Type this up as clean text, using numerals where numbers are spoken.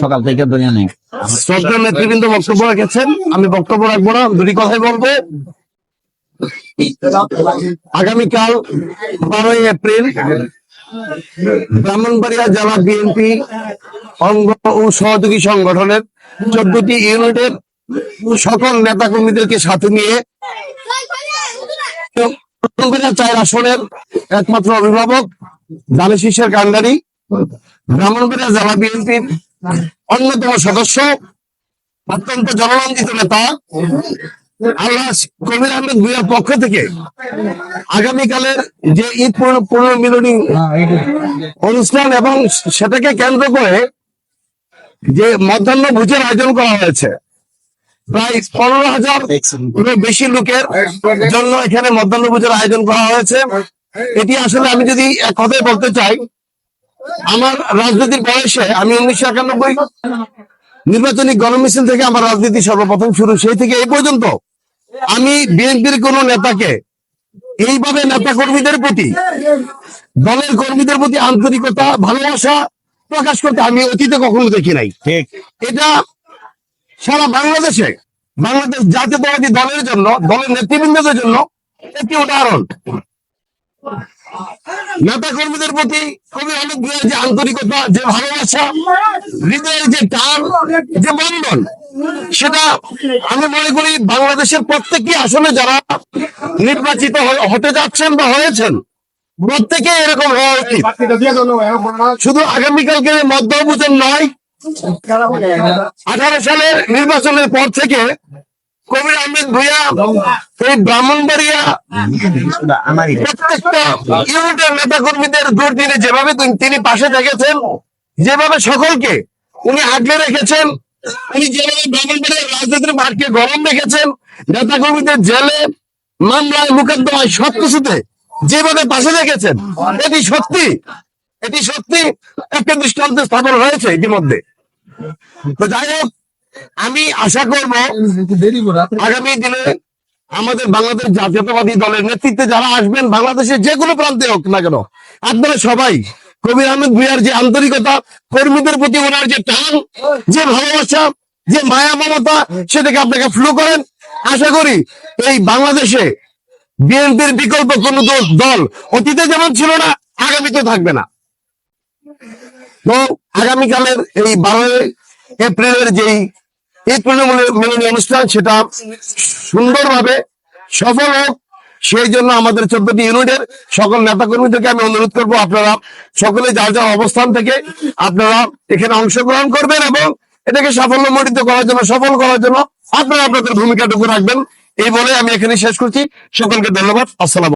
সকাল থেকে দুনিয়া নেই। শ্রদ্ধা নেতৃবৃন্দ বক্তব্য রেখেছেন, আমি বক্তব্য রাখবো না, দুটি কথাই বলবো। আগামীকাল 12ই এপ্রিল ব্রাহ্মণবাড়িয়া জেলা বিএনপি অঙ্গ ও সহযোগী সংগঠনের 14টি ইউনিটের সকল নেতা কর্মীদেরকে সাথে নিয়ে 4 আসনের একমাত্র অভিভাবক দানে শীষের কান্ডারি ব্রাহ্মণবাড়িয়া জেলা বিএনপির অন্যতম সদস্য, অত্যন্ত জনরঞ্জিত নেতা আলহাজ কবির আহমেদ ভূঁইয়ার পক্ষ থেকে আগামীকালের যে ঈদ পুনর্মিলনী অনুষ্ঠান এবং সেটাকে কেন্দ্র করে যে মধ্যাহ্ন ভোজের আয়োজন করা হয়েছে, প্রায় 15,000 বেশি লোকের জন্য এখানে মধ্যাহ্ন ভোজের আয়োজন করা হয়েছে। এটি আসলে আমি যদি এক কথায় বলতে চাই, আমার রাজনীতির বয়সে আমি 1991 নির্বাচনী গণমিছিল থেকে আমার রাজনীতি সর্বপ্রথম শুরু, সেই থেকে এই পর্যন্ত আমি বিএনপির কোন নেতাকে এইভাবে নেতা কর্মীদের প্রতি, দলের কর্মীদের প্রতি আন্তরিকতা ভালোবাসা প্রকাশ করতে আমি অতীতে কখনো দেখি নাই। ঠিক, এটা সারা বাংলাদেশ জাতীয়তাবাদী দলের জন্য, দলের নেতৃবৃন্দদের জন্য একটি উদাহরণ। নেতা কর্মীদের প্রতি কবি অনেক যে আন্তরিকতা, যে ভালোবাসা, হৃদয়ের যে টান, যে বন্ধন, সেটা আমি মনে করি বাংলাদেশের প্রত্যেকটি আসনে যারা নির্বাচিত হতে যাচ্ছেন বা হয়েছেন প্রত্যেকে এরকম হওয়া উচিত। শুধু আগামীকালকে মধ্যভোজন নয়, 18 সালের নির্বাচনের পর থেকে কবির আহমেদ ভূঁইয়া এই ব্রাহ্মণবাড়িয়া প্রত্যেকটা ইউনিটের নেতা কর্মীদের দুর্দিনে যেভাবে তিনি পাশে থেকেছেন, যেভাবে সকলকে উনি আগলে রেখেছেন, উনি যেভাবে ব্রাহ্মণবাড়িয়ার রাজনীতির মাঠকে গরম রেখেছেন, নেতা কর্মীদের জেলে, মামলায়, মোকদ্দমায় সবকিছুতে যেভাবে পাশে রেখেছেন, এটি সত্যি একটা দৃষ্টান্ত স্থাপন হয়েছে ইতিমধ্যে। তো যাই হোক, আমি আশা করব আগামী দিনে আমাদের বাংলাদেশ জাতীয়তাবাদী দলের নেতৃত্বে যারা আসবেন, বাংলাদেশের যে কোনো প্রান্তে হোক না কেন, আপনারা সবাই কবির আহমেদ ভূঁইয়ার যে আন্তরিকতা, কর্মীদের প্রতি ওনার যে টান, যে ভালোবাসা, যে মায়া মমতা, সেটাকে আপনাকে ফ্লো করেন। আশা করি এই বাংলাদেশে বিএনপির বিকল্প কোন দল অতীতে যেমন ছিল না, আগামীতে থাকবে না। তো আগামীকালের এই 12 এপ্রিলের যেই ঈদ পুনর্মিলনী অনুষ্ঠান, সেটা সুন্দরভাবে সফল হোক, সেই জন্য আমাদের 14টি ইউনিটের সকল নেতা কর্মীদেরকে আমি অনুরোধ করবো, আপনারা সকলে যার যার অবস্থান থেকে আপনারা এখানে অংশগ্রহণ করবেন এবং এটাকে সাফল্যমণ্ডিত করার জন্য, সফল করার জন্য আপনারা আপনাদের ভূমিকাটুকু রাখবেন। এই বলে আমি এখানে শেষ করছি। সকলকে ধন্যবাদ। আসসালাম।